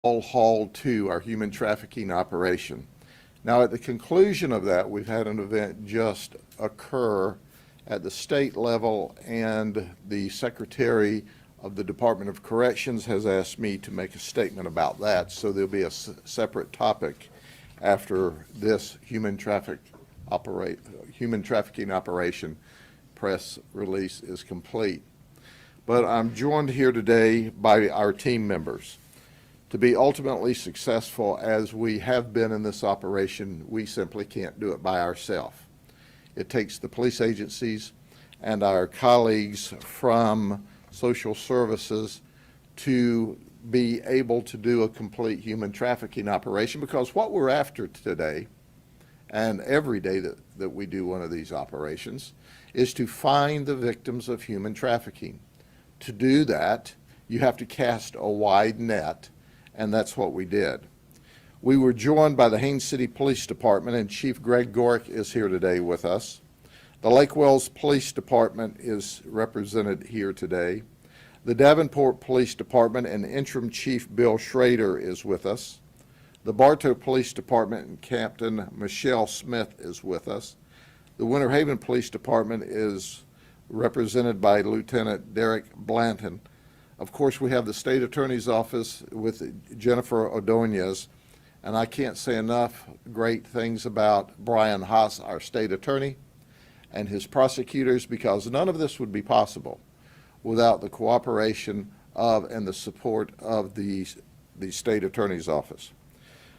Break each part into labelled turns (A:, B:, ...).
A: all hauled to our human trafficking operation. Now, at the conclusion of that, we've had an event just occur at the state level, and the Secretary of the Department of Corrections has asked me to make a statement about that, so there'll be a separate topic after this human trafficking operation press release is complete. But I'm joined here today by our team members. To be ultimately successful as we have been in this operation, we simply can't do it by ourselves. It takes the police agencies and our colleagues from social services to be able to do a complete human trafficking operation, because what we're after today and every day that we do one of these operations is to find the victims of human trafficking. To do that, you have to cast a wide net, and that's what we did. We were joined by the Haines City Police Department, and Chief Greg Gork is here today with us. The Lake Wells Police Department is represented here today. The Davenport Police Department and Interim Chief Bill Schrader is with us. The Bartow Police Department and Captain Michelle Smith is with us. The Winter Haven Police Department is represented by Lieutenant Derek Blanton. Of course, we have the State Attorney's Office with Jennifer Ordonez, and I can't say enough great things about Brian Haas, our State Attorney, and his prosecutors, because none of this would be possible without the cooperation of and the support of the State Attorney's Office.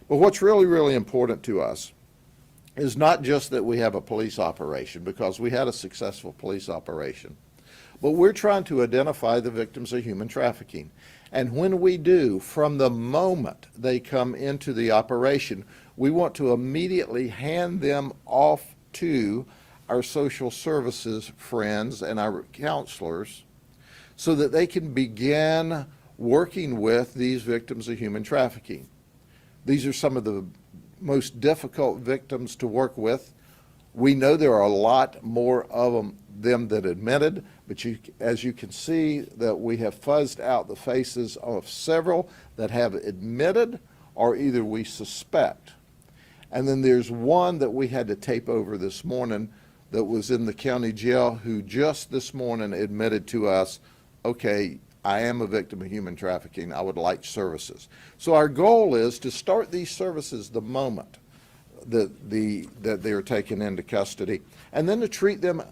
A: But what's really, really important to us is not just that we have a police operation, because we had a successful police operation, but we're trying to identify the victims of human trafficking. And when we do, from the moment they come into the operation, we want to immediately hand them off to our social services friends and our counselors so that they can begin working with these victims of human trafficking. These are some of the most difficult victims to work with. We know there are a lot more of them that admitted, but as you can see, that we have fuzzed out the faces of several that have admitted or either we suspect. And then there's one that we had to tape over this morning that was in the county jail, who just this morning admitted to us, okay, I am a victim of human trafficking, I would like services. So our goal is to start these services the moment that they're taken into custody, and then to treat them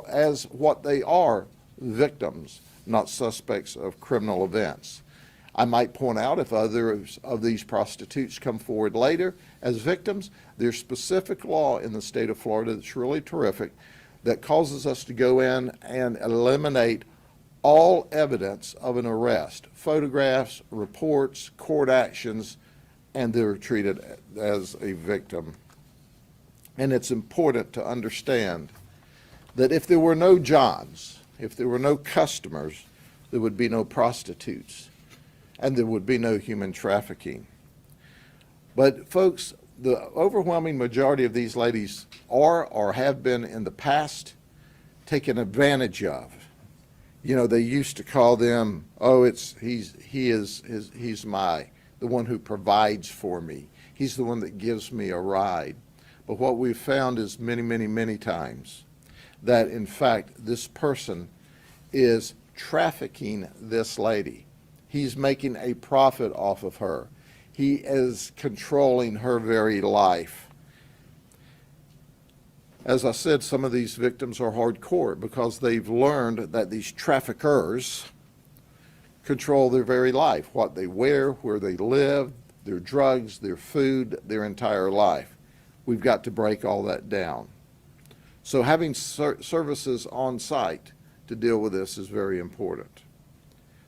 A: as what they are, victims, not suspects of criminal events. I might point out, if others of these prostitutes come forward later as victims, there's specific law in the state of Florida that's really terrific that causes us to go in and eliminate all evidence of an arrest, photographs, reports, court actions, and they're treated as a victim. And it's important to understand that if there were no Johns, if there were no customers, there would be no prostitutes, and there would be no human trafficking. But folks, the overwhelming majority of these ladies are or have been in the past taken advantage of. You know, they used to call them, oh, he's the one who provides for me. He's the one that gives me a ride. But what we've found is many, many, many times that in fact this person is trafficking this lady. He's making a profit off of her. He is controlling her very life. As I said, some of these victims are hardcore because they've learned that these traffickers control their very life, what they wear, where they live, their drugs, their food, their entire life. We've got to break all that down. So having services on site to deal with this is very important.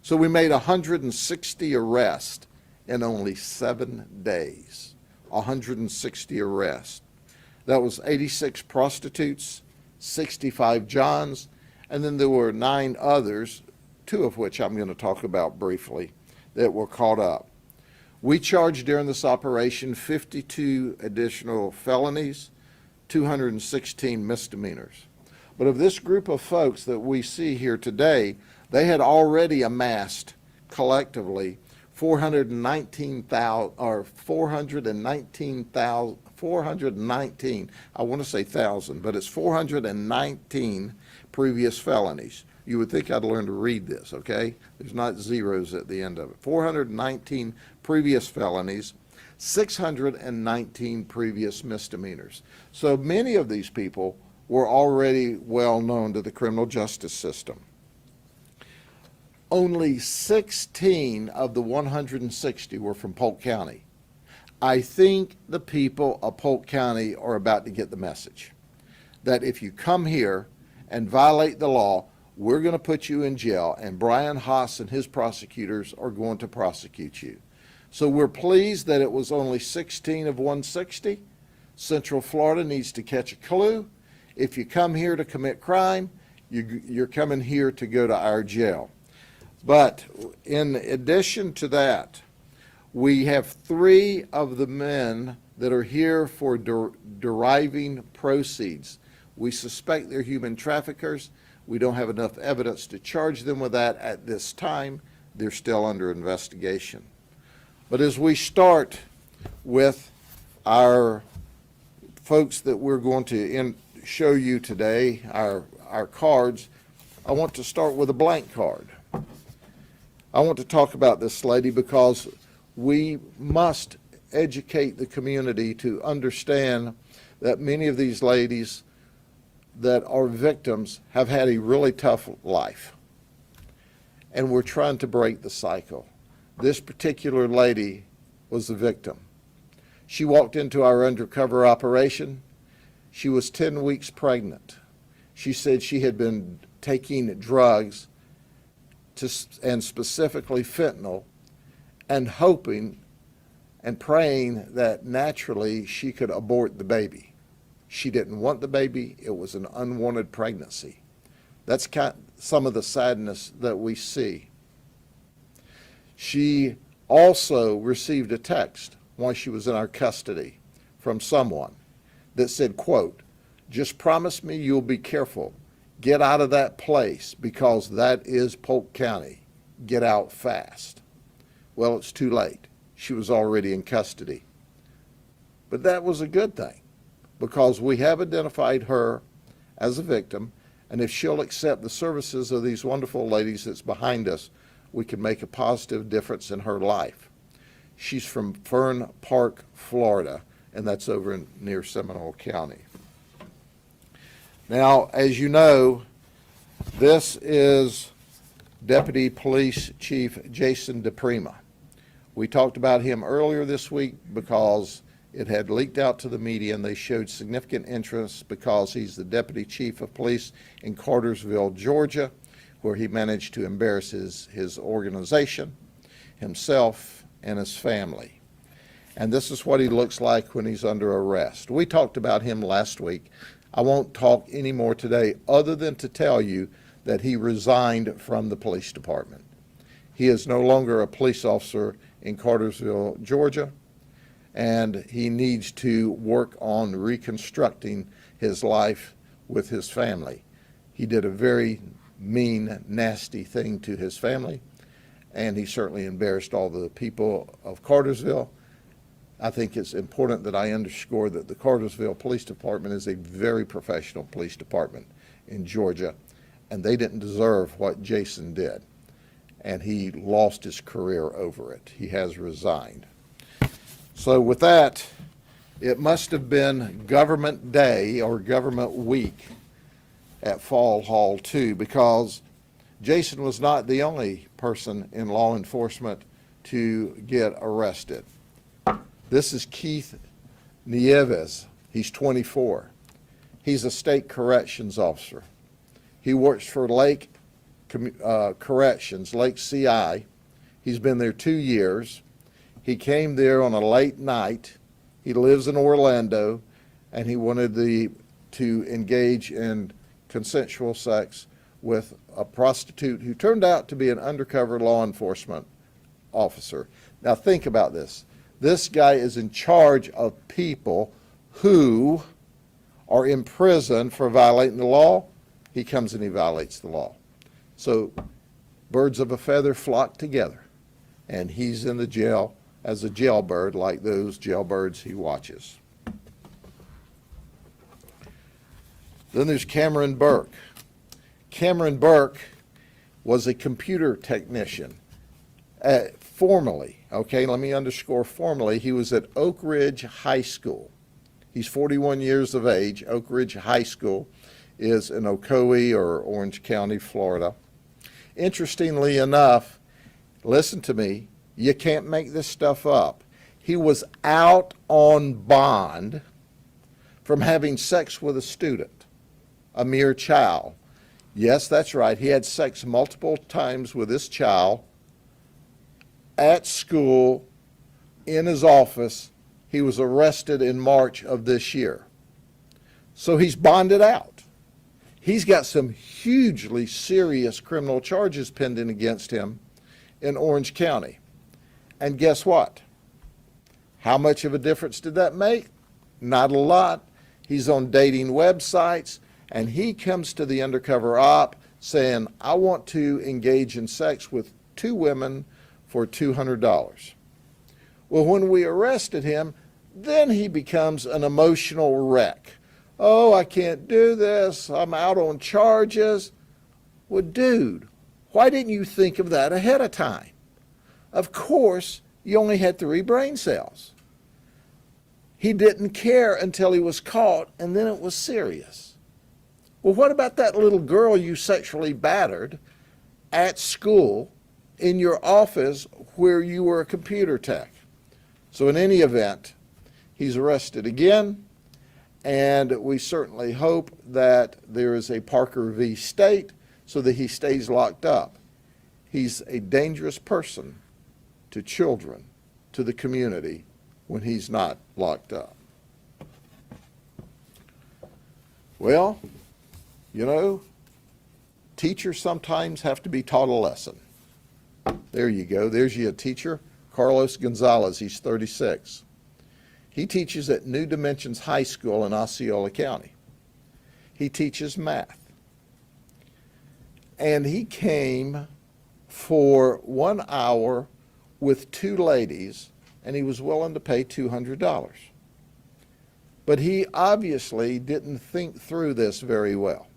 A: So we made 160 arrests in only 7 days. 160 arrests. That was 86 prostitutes, 65 Johns, and then there were 9 others, 2 of which I'm going to talk about briefly, that were caught up. We charged during this operation 52 additional felonies, 216 misdemeanors. But of this group of folks that we see here today, they had already amassed collectively 419,000 or 419, I want to say thousand, but it's 419 previous felonies. You would think I'd learn to read this, okay? There's not zeros at the end of it. 419 previous felonies, 619 previous misdemeanors. So many of these people were already well known to the criminal justice system. Only 16 of the 160 were from Polk County. I think the people of Polk County are about to get the message that if you come here and violate the law, we're going to put you in jail, and Brian Haas and his prosecutors are going to prosecute you. So we're pleased that it was only 16 of 160. Central Florida needs to catch a clue. If you come here to commit crime, you're coming here to go to our jail. But in addition to that, we have 3 of the men that are here for deriving proceeds. We suspect they're human traffickers. We don't have enough evidence to charge them with that at this time. They're still under investigation. But as we start with our folks that we're going to show you today, our cards, I want to start with a blank card. I want to talk about this lady because we must educate the community to understand that many of these ladies that are victims have had a really tough life. And we're trying to break the cycle. This particular lady was the victim. She walked into our undercover operation. She was 10 weeks pregnant. She said she had been taking drugs, and specifically fentanyl, and hoping and praying that naturally she could abort the baby. She didn't want the baby. It was an unwanted pregnancy. That's some of the sadness that we see. She also received a text while she was in our custody from someone that said, quote, "Just promise me you'll be careful. Get out of that place because that is Polk County. Get out fast." Well, it's too late. She was already in custody. But that was a good thing because we have identified her as a victim, and if she'll accept the services of these wonderful ladies that's behind us, we can make a positive difference in her life. She's from Fern Park, Florida, and that's over near Seminole County. Now, as you know, this is Deputy Police Chief Jason DePrima. We talked about him earlier this week because it had leaked out to the media, and they showed significant interest because he's the Deputy Chief of Police in Cartersville, Georgia, where he managed to embarrass his organization, himself, and his family. And this is what he looks like when he's under arrest. We talked about him last week. I won't talk any more today other than to tell you that he resigned from the police department. He is no longer a police officer in Cartersville, Georgia, and he needs to work on reconstructing his life with his family. He did a very mean, nasty thing to his family, and he certainly embarrassed all the people of Cartersville. I think it's important that I underscore that the Cartersville Police Department is a very professional police department in Georgia, and they didn't deserve what Jason did, and he lost his career over it. He has resigned. So with that, it must have been Government Day or Government Week at Fall Hall 2 because Jason was not the only person in law enforcement to get arrested. This is Keith Nieves. He's 24. He's a state corrections officer. He works for Lake Corrections, Lake CI. He's been there 2 years. He came there on a late night. He lives in Orlando, and he wanted to engage in consensual sex with a prostitute who turned out to be an undercover law enforcement officer. Now think about this. This guy is in charge of people who are in prison for violating the law. He comes and he violates the law. So birds of a feather flock together. and he's in the jail as a jailbird like those jailbirds he watches. Then there's Cameron Burke. Cameron Burke was a computer technician. Formerly, okay, let me underscore formerly, he was at Oak Ridge High School. He's 41 years of age. Oak Ridge High School is in Ocoee or Orange County, Florida. Interestingly enough, listen to me, you can't make this stuff up. He was out on bond from having sex with a student, a mere child. Yes, that's right. He had sex multiple times with this child at school, in his office. He was arrested in March of this year. So he's bonded out. He's got some hugely serious criminal charges pending against him in Orange County. And guess what? How much of a difference did that make? Not a lot. He's on dating websites, and he comes to the undercover op saying, I want to engage in sex with 2 women for $200. Well, when we arrested him, then he becomes an emotional wreck. Oh, I can't do this. I'm out on charges. Well, dude, why didn't you think of that ahead of time? Of course, you only had 3 brain cells. He didn't care until he was caught, and then it was serious. Well, what about that little girl you sexually battered at school in your office where you were a computer tech? So in any event, he's arrested again, and we certainly hope that there is a Parker v. State so that he stays locked up. He's a dangerous person to children, to the community, when he's not locked up. Well, you know, teachers sometimes have to be taught a lesson. There you go. There's your teacher, Carlos Gonzalez. He's 36. He teaches at New Dimensions High School in Osceola County. He teaches math. And he came for 1 hour with 2 ladies, and he was willing to pay $200. But he obviously didn't think through this very well.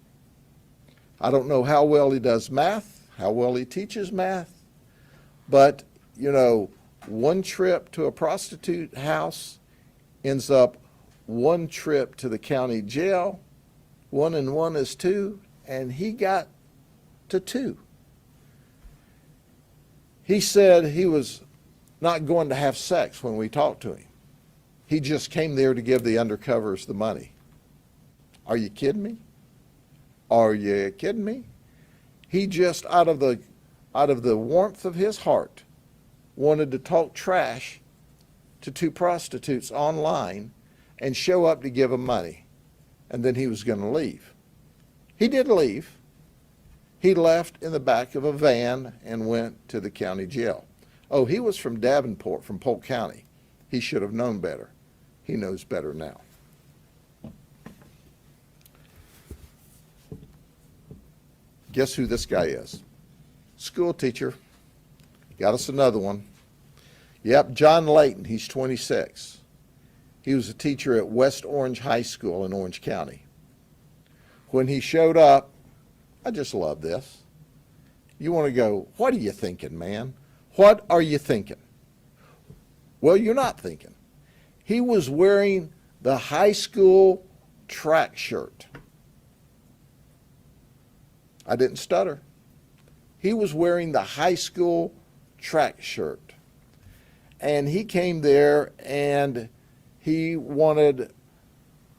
A: I don't know how well he does math, how well he teaches math, but, you know, 1 trip to a prostitute house ends up 1 trip to the county jail. 1 and 1 is 2, and he got to 2. He said he was not going to have sex when we talked to him. He just came there to give the undercovers the money. Are you kidding me? Are you kidding me? He just, out of the warmth of his heart, wanted to talk trash to 2 prostitutes online and show up to give them money. And then he was going to leave. He did leave. He left in the back of a van and went to the county jail. Oh, he was from Davenport, from Polk County. He should have known better. He knows better now. Guess who this guy is? School teacher. Got us another one. Yep, John Layton. He's 26. He was a teacher at West Orange High School in Orange County. When he showed up, I just love this. You want to go, what are you thinking, man? What are you thinking? Well, you're not thinking. He was wearing the high school track shirt. I didn't stutter. He was wearing the high school track shirt. And he came there and he wanted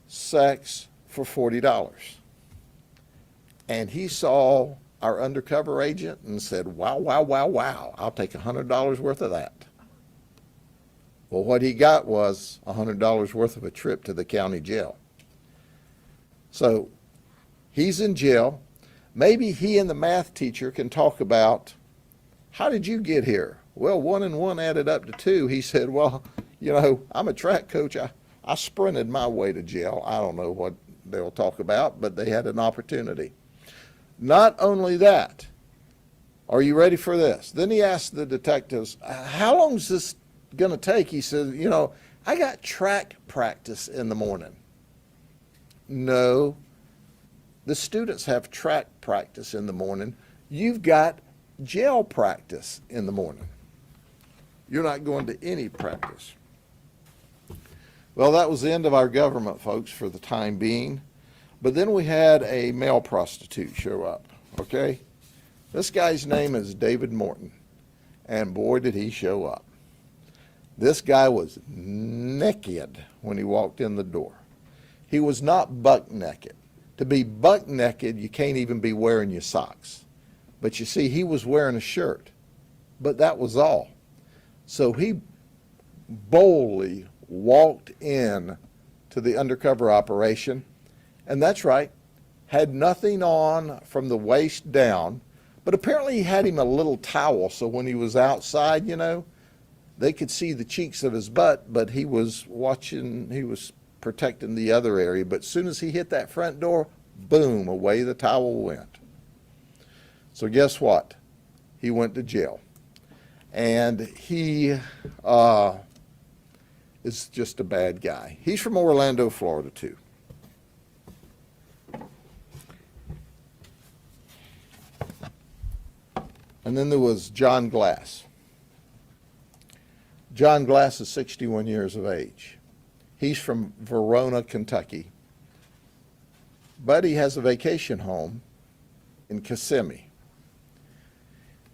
A: sex for $40. And he saw our undercover agent and said, wow, wow, wow, wow, I'll take $100 worth of that. Well, what he got was $100 worth of a trip to the county jail. So he's in jail. Maybe he and the math teacher can talk about, how did you get here? Well, 1 and 1 added up to 2. He said, well, you know, I'm a track coach. I sprinted my way to jail. I don't know what they'll talk about, but they had an opportunity. Not only that, Are you ready for this? Then he asked the detectives, how long is this going to take? He said, I got track practice in the morning. No, the students have track practice in the morning. You've got jail practice in the morning. You're not going to any practice. Well, that was the end of our government, folks, for the time being. But then we had a male prostitute show up, okay? This guy's name is David Morton, and boy, did he show up. This guy was naked when he walked in the door. He was not buck naked. To be buck naked, you can't even be wearing your socks. But you see, he was wearing a shirt, but that was all. So he boldly walked in to the undercover operation, and that's right, had nothing on from the waist down, but apparently he had him a little towel, so when he was outside, they could see the cheeks of his butt, but he was protecting the other area. But as soon as he hit that front door, boom, away the towel went. So guess what? He went to jail. And he is just a bad guy. He's from Orlando, Florida, too. And then there was John Glass. John Glass is 61 years of age. He's from Verona, Kentucky. But he has a vacation home in Kissimmee.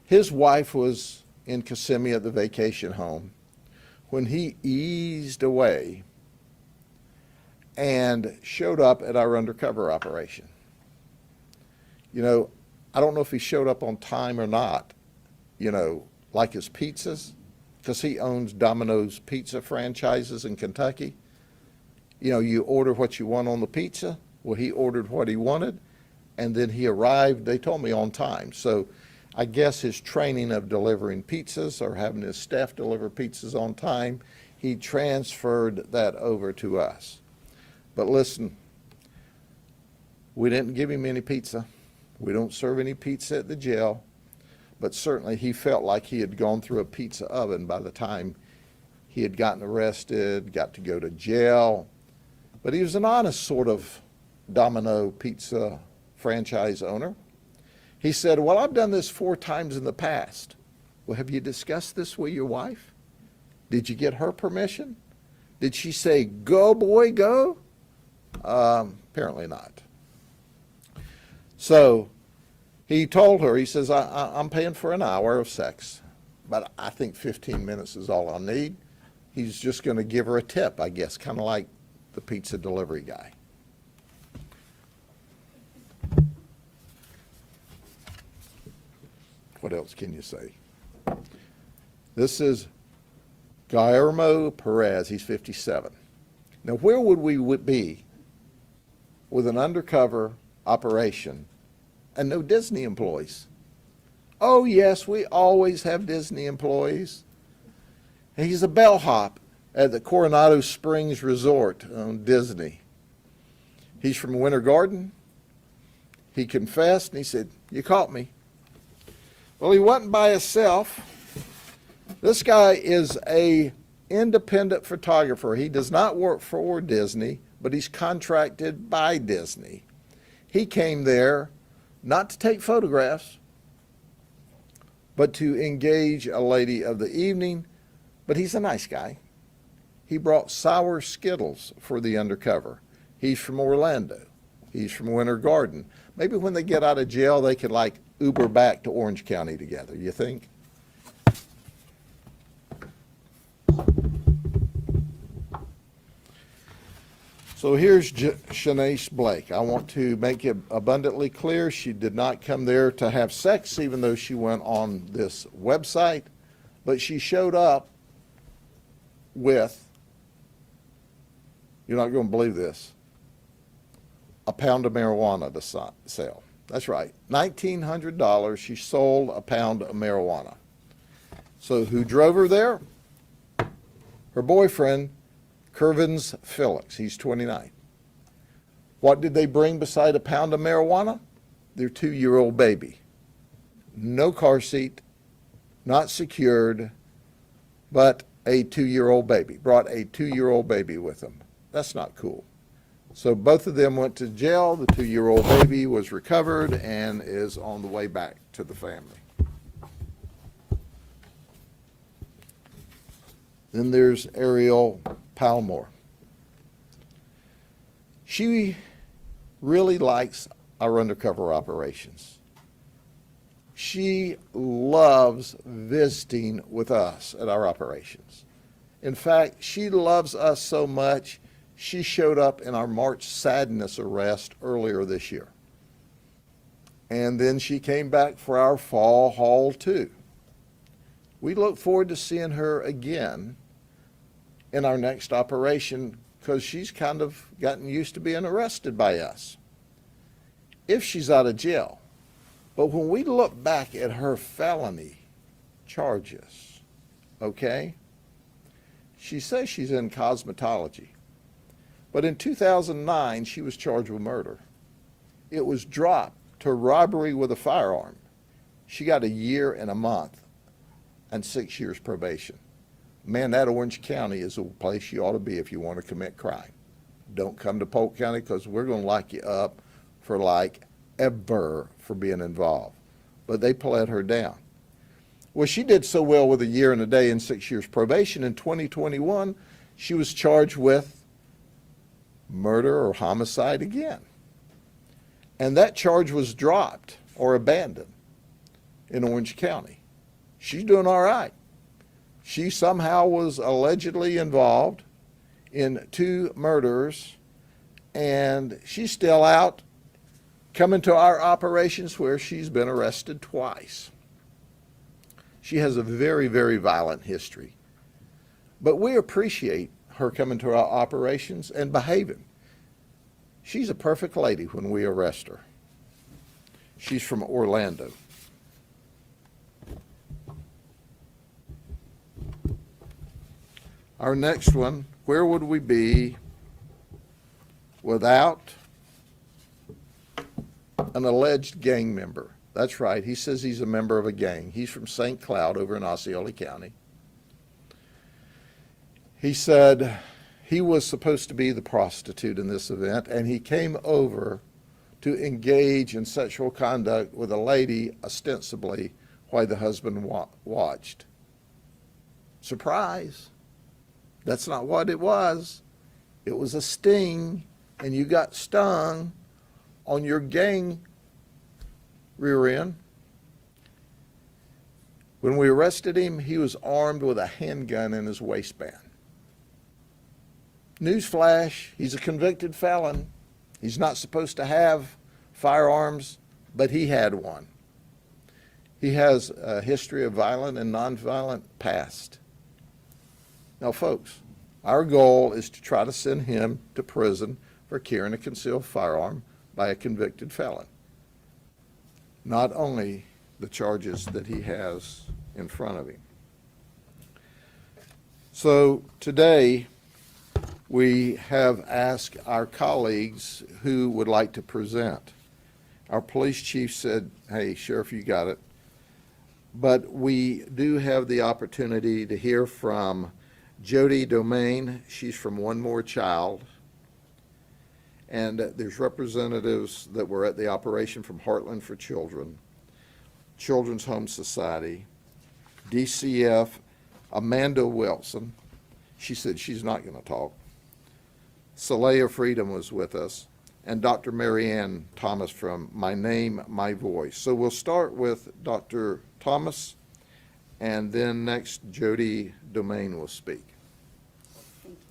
A: His wife was in Kissimmee at the vacation home when he eased away and showed up at our undercover operation. I don't know if he showed up on time or not, like his pizzas, because he owns Domino's pizza franchises in Kentucky. You order what you want on the pizza. Well, he ordered what he wanted, and then he arrived, they told me, on time. So I guess his training of delivering pizzas or having his staff deliver pizzas on time, he transferred that over to us. But listen, we didn't give him any pizza. We don't serve any pizza at the jail, but certainly he felt like he had gone through a pizza oven by the time he had gotten arrested, got to go to jail. But he was an honest sort of Domino pizza franchise owner. He said, well, I've done this 4 times in the past. Well, have you discussed this with your wife? Did you get her permission? Did she say, go, boy, go? Apparently not. So he told her, he says, I'm paying for an hour of sex, but I think 15 minutes is all I'll need. He's just going to give her a tip, I guess, kind of like the pizza delivery guy. What else can you say? This is Guillermo Perez. He's 57. Now, where would we be with an undercover operation and no Disney employees? Oh, yes, we always have Disney employees. He's a bellhop at the Coronado Springs Resort on Disney. He's from Winter Garden. He confessed, and he said, you caught me. Well, he wasn't by himself. This guy is an independent photographer. He does not work for Disney, but he's contracted by Disney. He came there not to take photographs, but to engage a lady of the evening. But he's a nice guy. He brought sour Skittles for the undercover. He's from Orlando. He's from Winter Garden. Maybe when they get out of jail, they could like Uber back to Orange County together, you think? So here's Shanice Blake. I want to make it abundantly clear she did not come there to have sex, even though she went on this website, but she showed up with, you're not going to believe this, a pound of marijuana to sell. That's right, $1,900 she sold a pound of marijuana. So who drove her there? Her boyfriend, Kervins Felix. He's 29. What did they bring beside a pound of marijuana? Their 2-year-old baby. no car seat, not secured, but a 2-year-old baby, brought a 2-year-old baby with them. That's not cool. So both of them went to jail. The 2-year-old baby was recovered and is on the way back to the family. Then there's Ariel Palmore. She really likes our undercover operations. She loves visiting with us at our operations. In fact, she loves us so much, she showed up in our March Sadness arrest earlier this year. And then she came back for our fall haul too. We look forward to seeing her again in our next operation because she's kind of gotten used to being arrested by us if she's out of jail. But when we look back at her felony charges, okay, she says she's in cosmetology. But in 2009, she was charged with murder. It was dropped to robbery with a firearm. She got a year and a month and 6 years probation. Man, that Orange County is a place you ought to be if you want to commit crime. Don't come to Polk County because we're going to lock you up for like ever for being involved. But they pled her down. Well, she did so well with a year and a day and 6 years probation. In 2021, she was charged with murder or homicide again. And that charge was dropped or abandoned in Orange County. She's doing all right. She somehow was allegedly involved in 2 murders, and she's still out coming to our operations where she's been arrested twice. She has a very, very violent history. But we appreciate her coming to our operations and behaving. She's a perfect lady when we arrest her. She's from Orlando. Our next one, where would we be without an alleged gang member? That's right, he says he's a member of a gang. He's from St. Cloud over in Osceola County. He said he was supposed to be the prostitute in this event, and he came over to engage in sexual conduct with a lady, ostensibly, while the husband watched. Surprise. That's not what it was. It was a sting, and you got stung on your gang rear end. When we arrested him, he was armed with a handgun in his waistband. Newsflash, he's a convicted felon. He's not supposed to have firearms, but he had one. He has a history of violent and nonviolent past. Now, folks, our goal is to try to send him to prison for carrying a concealed firearm by a convicted felon. Not only the charges that he has in front of him. So today, we have asked our colleagues who would like to present. Our police chief said, hey, Sheriff, you got it. But we do have the opportunity to hear from Jody Domain. She's from One More Child. And there's representatives that were at the operation from Heartland for Children, Children's Home Society, DCF, Amanda Wilson. She said she's not going to talk. Saleha Freedom was with us, and Dr. Marianne Thomas from My Name, My Voice. So we'll start with Dr. Thomas, and then next Jody Domain will speak.
B: Thank you.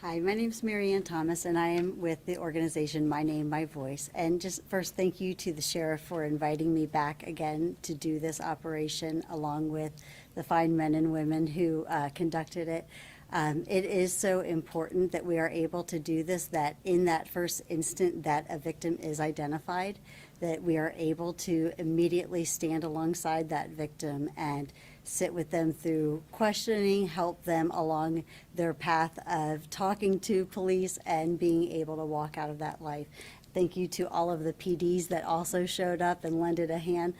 B: Hi, my name is Marianne Thomas, and I am with the organization My Name, My Voice. And just first, thank you to the sheriff for inviting me back again to do this operation, along with the fine men and women who conducted it. It is so important that we are able to do this, that in that first instant that a victim is identified, that we are able to immediately stand alongside that victim and sit with them through questioning, help them along their path of talking to police and being able to walk out of that life. Thank you to all of the PDs that also showed up and lended a hand.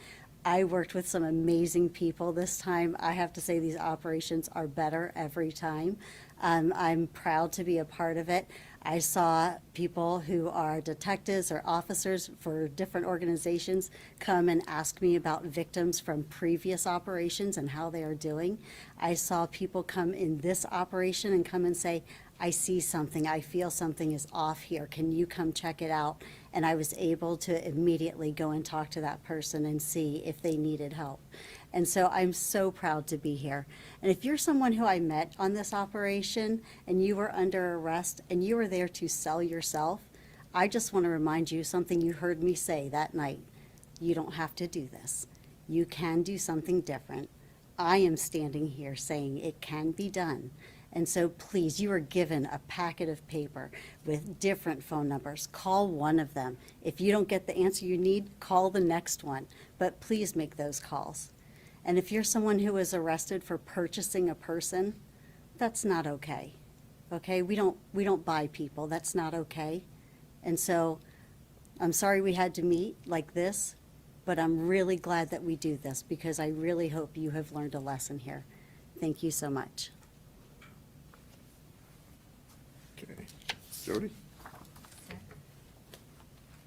B: I worked with some amazing people this time. I have to say these operations are better every time. I'm proud to be a part of it. I saw people who are detectives or officers for different organizations come and ask me about victims from previous operations and how they are doing. I saw people come in this operation and come and say, I see something, I feel something is off here. Can you come check it out? And I was able to immediately go and talk to that person and see if they needed help. And so I'm so proud to be here. And if you're someone who I met on this operation and you were under arrest and you were there to sell yourself, I just want to remind you something you heard me say that night. You don't have to do this. You can do something different. I am standing here saying it can be done. And so please, you are given a packet of paper with different phone numbers. Call one of them. If you don't get the answer you need, call the next one. But please make those calls. And if you're someone who was arrested for purchasing a person, that's not okay. Okay? We don't buy people. That's not okay. And so I'm sorry we had to meet like this, but I'm really glad that we do this because I really hope you have learned a lesson here. Thank you so much.
A: Okay. Jody?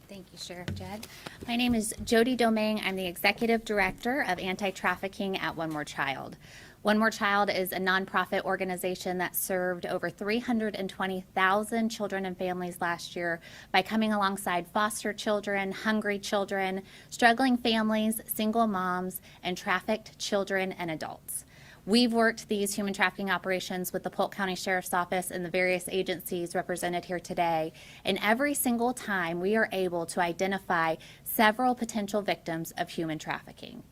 C: Thank you, Sheriff Judd. My name is Jody Domingue. I'm the Executive Director of Anti-Trafficking at One More Child. One More Child is a nonprofit organization that served over 320,000 children and families last year by coming alongside foster children, hungry children, struggling families, single moms, and trafficked children and adults. We've worked these human trafficking operations with the Polk County Sheriff's Office and the various agencies represented here today, and every single time we are able to identify several potential victims of human trafficking.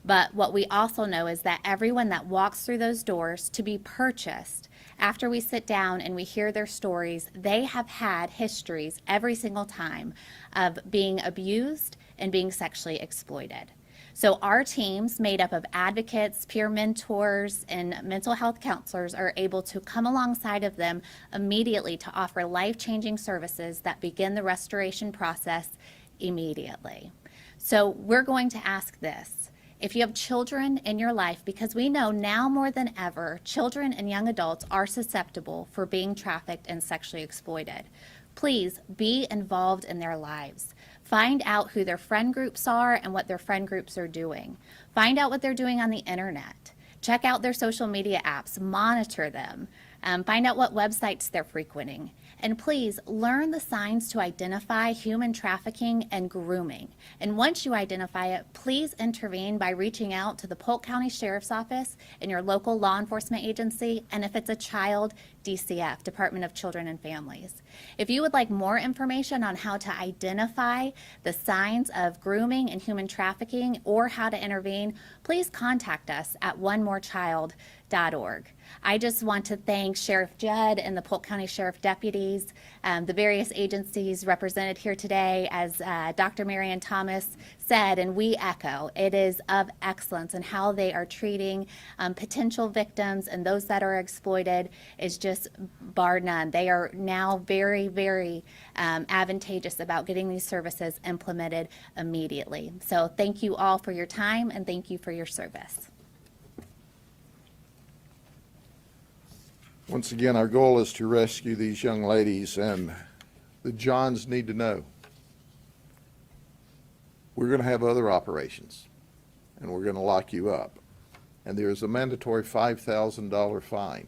C: But what we also know is that everyone that walks through those doors to be purchased, after we sit down and we hear their stories, they have had histories every single time of being abused and being sexually exploited. So our teams, made up of advocates, peer mentors, and mental health counselors, are able to come alongside of them immediately to offer life-changing services that begin the restoration process immediately. So we're going to ask this. If you have children in your life, because we know now more than ever, children and young adults are susceptible for being trafficked and sexually exploited, please be involved in their lives. Find out who their friend groups are and what their friend groups are doing. Find out what they're doing on the internet. Check out their social media apps, monitor them, find out what websites they're frequenting. And please learn the signs to identify human trafficking and grooming. And once you identify it, please intervene by reaching out to the Polk County Sheriff's Office and your local law enforcement agency, and if it's a child, DCF, Department of Children and Families. If you would like more information on how to identify the signs of grooming and human trafficking or how to intervene, please contact us at onemorechild.org. I just want to thank Sheriff Judd and the Polk County Sheriff deputies, the various agencies represented here today. As Dr. Marian Thomas said, and we echo, it is of excellence, and how they are treating potential victims and those that are exploited is just bar none. They are now very, very advantageous about getting these services implemented immediately. So thank you all for your time, and thank you for your service.
A: Once again, our goal is to rescue these young ladies, and the Johns need to know we're going to have other operations, and we're going to lock you up. And there is a mandatory $5,000 fine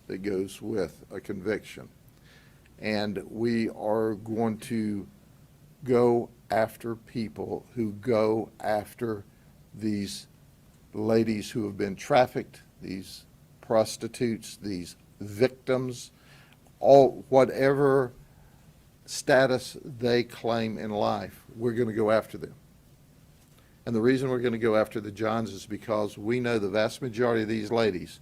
A: that goes with a conviction. And we are going to go after people who go after these ladies who have been trafficked, these prostitutes, these victims, all whatever status they claim in life, we're going to go after them. And the reason we're going to go after the Johns is because we know the vast majority of these ladies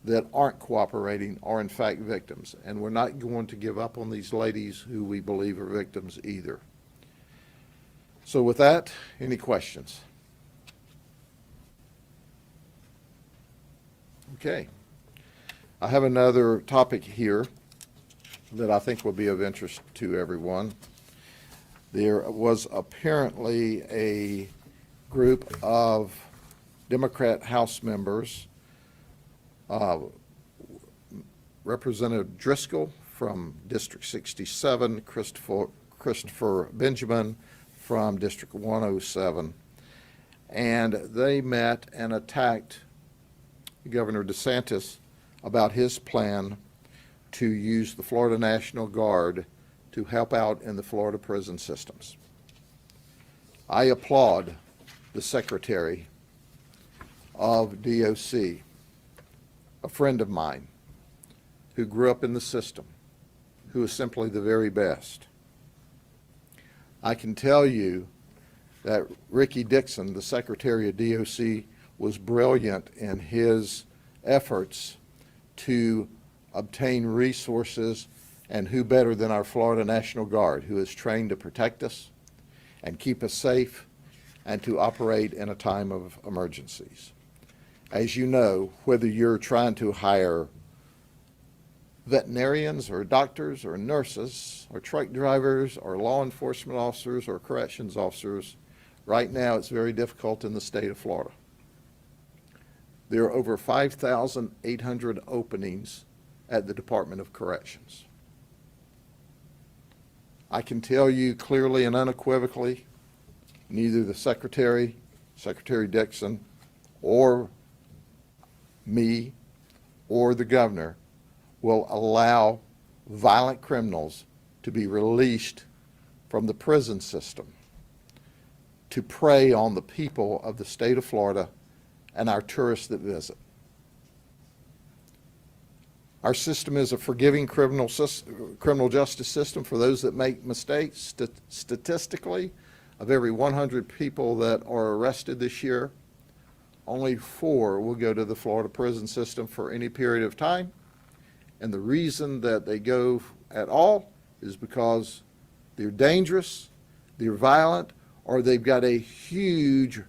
A: that aren't cooperating are in fact victims, and we're not going to give up on these ladies who we believe are victims either. So with that, any questions? Okay. I have another topic here that I think will be of interest to everyone. there was apparently a group of Democrat House members, Representative Driscoll from District 67, Christopher Benjamin from District 107, and they met and attacked Governor DeSantis about his plan to use the Florida National Guard to help out in the Florida prison systems. I applaud the Secretary of DOC, a friend of mine who grew up in the system, who is simply the very best. I can tell you that Ricky Dixon, the Secretary of DOC, was brilliant in his efforts to obtain resources, and who better than our Florida National Guard, who is trained to protect us and keep us safe and to operate in a time of emergencies. As you know, whether you're trying to hire veterinarians or doctors or nurses or truck drivers or law enforcement officers or corrections officers, right now it's very difficult in the state of Florida. There are over 5,800 openings at the Department of Corrections. I can tell you clearly and unequivocally, neither the Secretary Dixon, or me, or the Governor will allow violent criminals to be released from the prison system to prey on the people of the state of Florida and our tourists that visit. Our system is a forgiving criminal justice system for those that make mistakes. Statistically, of every 100 people that are arrested this year, only 4 will go to the Florida prison system for any period of time. And the reason that they go at all is because they're dangerous, they're violent, or they've got a huge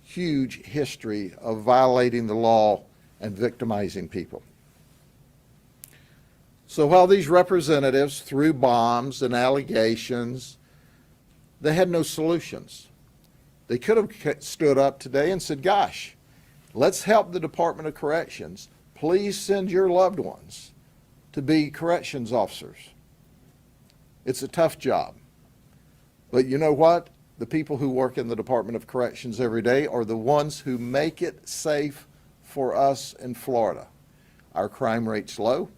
A: history of violating the law and victimizing people. So while these representatives threw bombs and allegations, they had no solutions. They could have stood up today and said, gosh, let's help the Department of Corrections. Please send your loved ones to be corrections officers. It's a tough job. But you know what? The people who work in the Department of Corrections every day are the ones who make it safe for us in Florida. Our crime rate's low,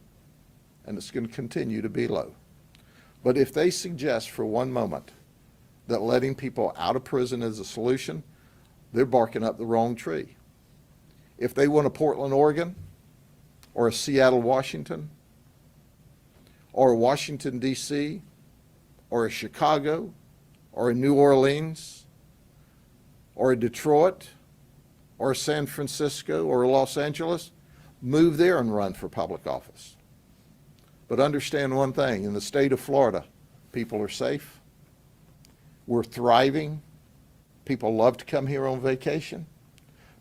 A: and it's going to continue to be low. But if they suggest for one moment that letting people out of prison is a solution, they're barking up the wrong tree. If they want a Portland, Oregon, or a Seattle, Washington, or a Washington, D.C., or a Chicago, or a New Orleans, or a Detroit, or a San Francisco, or a Los Angeles, move there and run for public office. But understand one thing, in the state of Florida, people are safe, we're thriving, people love to come here on vacation,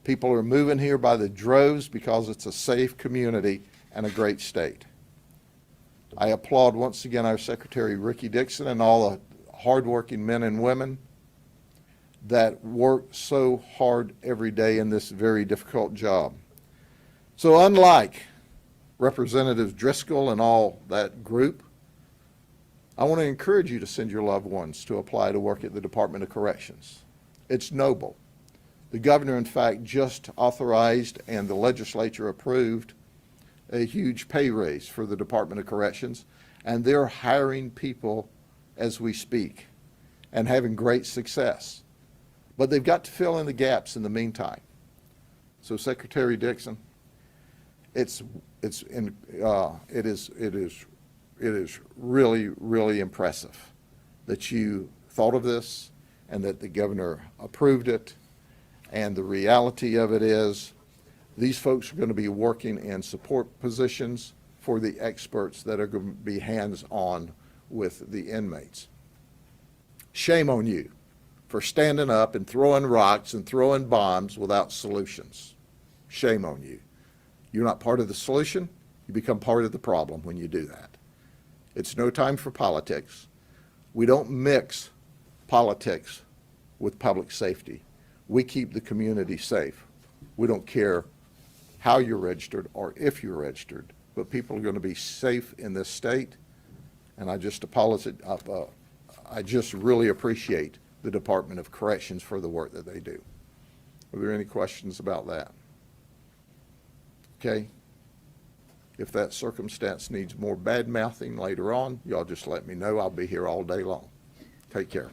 A: people are moving here by the droves because it's a safe community and a great state. I applaud once again our Secretary Ricky Dixon and all the hardworking men and women that work so hard every day in this very difficult job. So unlike Representative Driscoll and all that group, I want to encourage you to send your loved ones to apply to work at the Department of Corrections. It's noble. The governor, in fact, just authorized and the legislature approved a huge pay raise for the Department of Corrections, and they're hiring people as we speak and having great success. But they've got to fill in the gaps in the meantime. So Secretary Dixon, it is really impressive that you thought of this and that the governor approved it. And the reality of it is these folks are going to be working in support positions for the experts that are going to be hands-on with the inmates. Shame on you for standing up and throwing rocks and throwing bombs without solutions. Shame on you. You're not part of the solution. You become part of the problem when you do that. It's no time for politics. We don't mix politics with public safety. We keep the community safe. We don't care how you're registered or if you're registered, but people are going to be safe in this state. And I just apologize. I just really appreciate the Department of Corrections for the work that they do. Are there any questions about that? Okay. If that circumstance needs more bad mouthing later on, y'all just let me know. I'll be here all day long. Take care.